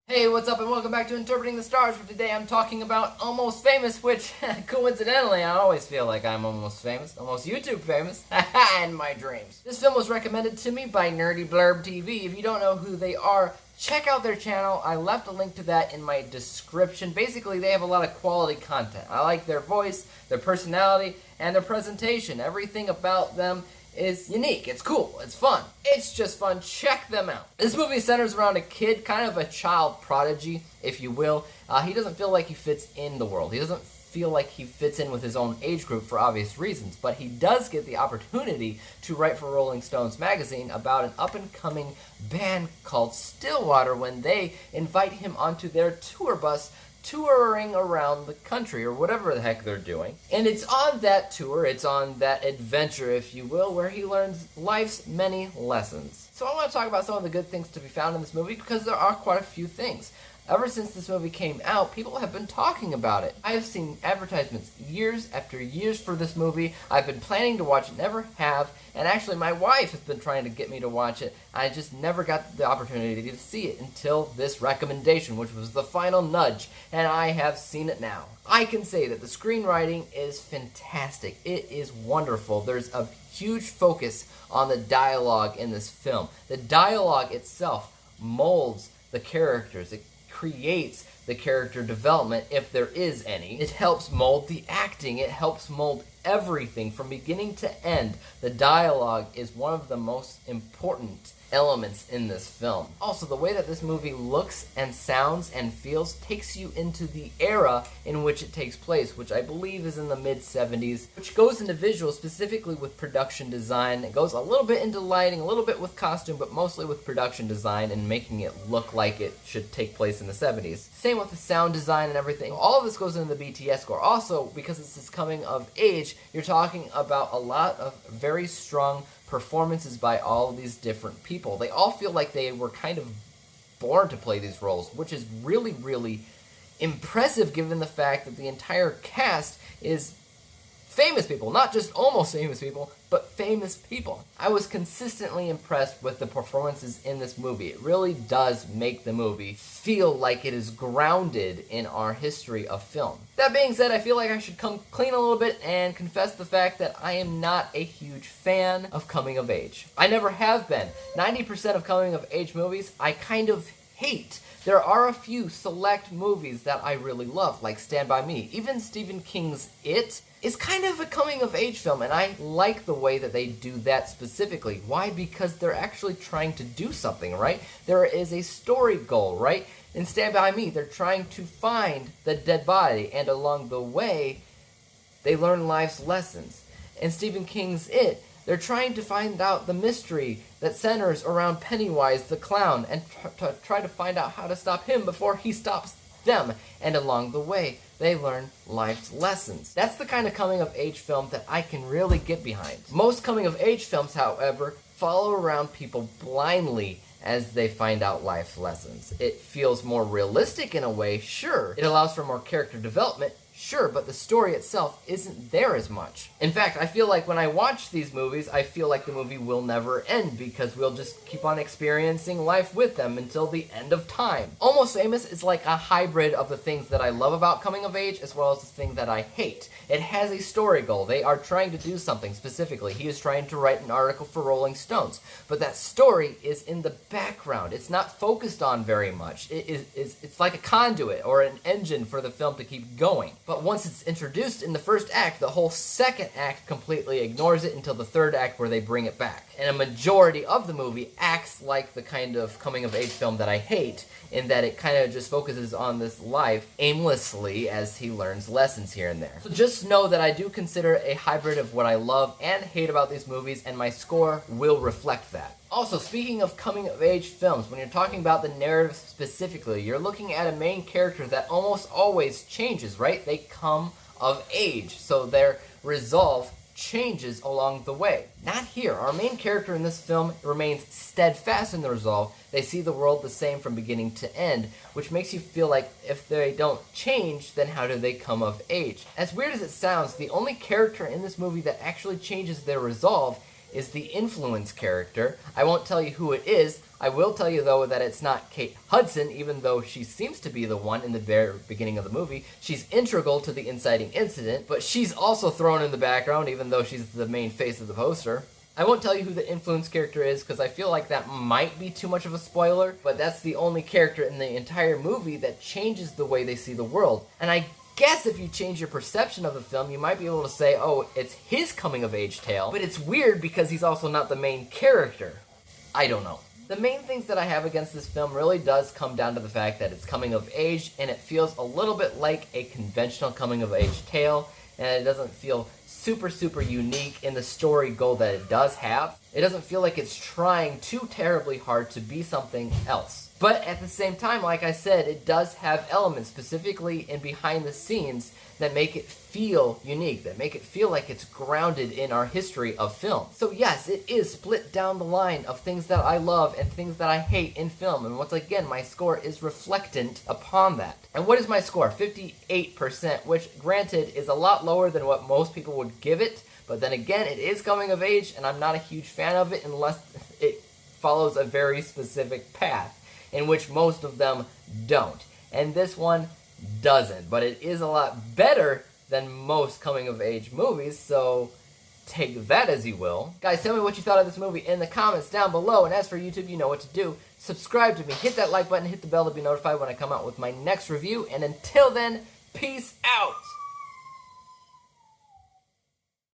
Hey, what's up and welcome back to Interpreting the Stars, where today I'm talking about Almost Famous, which, coincidentally, I always feel like I'm almost famous, almost YouTube famous, in my dreams. This film was recommended to me by Nerdy Blurb TV. If you don't know who they are, check out their channel. I left a link to that in my description. Basically, they have a lot of quality content. I like their voice, their personality, and their presentation. Everything about them is unique. It's cool. It's fun. It's just fun. Check them out. This movie centers around a kid, kind of a child prodigy, if you will. He doesn't feel like he fits in the world. He doesn't feel like he fits in with his own age group for obvious reasons, but he does get the opportunity to write for Rolling Stones magazine about an up-and-coming band called Stillwater when they invite him onto their tour bus touring around the country, or whatever the heck they're doing. And it's on that tour, it's on that adventure, if you will, where he learns life's many lessons. So I want to talk about some of the good things to be found in this movie, because there are quite a few things. Ever since this movie came out, people have been talking about it. I have seen advertisements years after years for this movie. I've been planning to watch it, never have, and actually my wife has been trying to get me to watch it. I just never got the opportunity to see it until this recommendation, which was the final nudge, and I have seen it now. I can say that the screenwriting is fantastic. It is wonderful. There's a huge focus on the dialogue in this film. The dialogue itself molds the characters. It creates the character development, if there is any. It helps mold the acting. It helps mold everything from beginning to end. The dialogue is one of the most important elements in this film. Also, the way that this movie looks and sounds and feels takes you into the era in which it takes place, which I believe is in the mid-70s, which goes into visuals, specifically with production design. It goes a little bit into lighting, a little bit with costume, but mostly with production design and making it look like it should take place in the 70s. Same with the sound design and everything. All of this goes into the BTS score. Also, because it's this coming of age, you're talking about a lot of very strong performances by all of these different people. They all feel like they were kind of born to play these roles, which is really, really impressive given the fact that the entire cast is famous people. Not just almost famous people, but famous people. I was consistently impressed with the performances in this movie. It really does make the movie feel like it is grounded in our history of film. That being said, I feel like I should come clean a little bit and confess the fact that I am not a huge fan of coming of age. I never have been. 90% of coming of age movies I kind of hate. There are a few select movies that I really love, like Stand By Me. Even Stephen King's It is kind of a coming-of-age film, and I like the way that they do that specifically. Why? Because they're actually trying to do something, right? There is a story goal, right? In Stand By Me, they're trying to find the dead body, and along the way, they learn life's lessons. In Stephen King's It, they're trying to find out the mystery that centers around Pennywise the clown and try to find out how to stop him before he stops them. And along the way, they learn life's lessons. That's the kind of coming-of-age film that I can really get behind. Most coming-of-age films, however, follow around people blindly as they find out life lessons. It feels more realistic in a way, sure. It allows for more character development, sure, but the story itself isn't there as much. In fact, I feel like when I watch these movies, I feel like the movie will never end because we'll just keep on experiencing life with them until the end of time. Almost Famous is like a hybrid of the things that I love about coming of age as well as the thing that I hate. It has a story goal. They are trying to do something specifically. He is trying to write an article for Rolling Stones, but that story is in the background. It's not focused on very much. It's like a conduit or an engine for the film to keep going. But once it's introduced in the first act, the whole second act completely ignores it until the third act where they bring it back. And a majority of the movie acts like the kind of coming-of-age film that I hate, in that it kind of just focuses on this life aimlessly as he learns lessons here and there. So just know that I do consider a hybrid of what I love and hate about these movies, and my score will reflect that. Also, speaking of coming-of-age films, when you're talking about the narrative specifically, you're looking at a main character that almost always changes, right? They come of age, so their resolve changes along the way. Not here. Our main character in this film remains steadfast in the resolve. They see the world the same from beginning to end, which makes you feel like if they don't change, then how do they come of age? As weird as it sounds, the only character in this movie that actually changes their resolve is the influence character. I won't tell you who it is. I will tell you, though, that it's not Kate Hudson, even though she seems to be the one in the very beginning of the movie. She's integral to the inciting incident, but she's also thrown in the background, even though she's the main face of the poster. I won't tell you who the influence character is, because I feel like that might be too much of a spoiler, but that's the only character in the entire movie that changes the way they see the world. And I guess if you change your perception of the film, you might be able to say, oh, it's his coming-of-age tale, but it's weird because he's also not the main character. I don't know. The main things that I have against this film really does come down to the fact that it's coming of age, and it feels a little bit like a conventional coming of age tale, and it doesn't feel super unique in the story goal that it does have. It doesn't feel like it's trying too terribly hard to be something else. But at the same time, like I said, it does have elements, specifically in behind the scenes, that make it feel unique, that make it feel like it's grounded in our history of film. So yes, it is split down the line of things that I love and things that I hate in film, and once again, my score is reflectant upon that. And what is my score? 58%, which granted is a lot lower than what most people would give it, but then again, it is coming of age, and I'm not a huge fan of it unless it follows a very specific path, in which most of them don't. And this one doesn't, but it is a lot better than most coming-of-age movies, so take that as you will. Guys, tell me what you thought of this movie in the comments down below, and as for YouTube, you know what to do. Subscribe to me, hit that like button, hit the bell to be notified when I come out with my next review, and until then, peace out!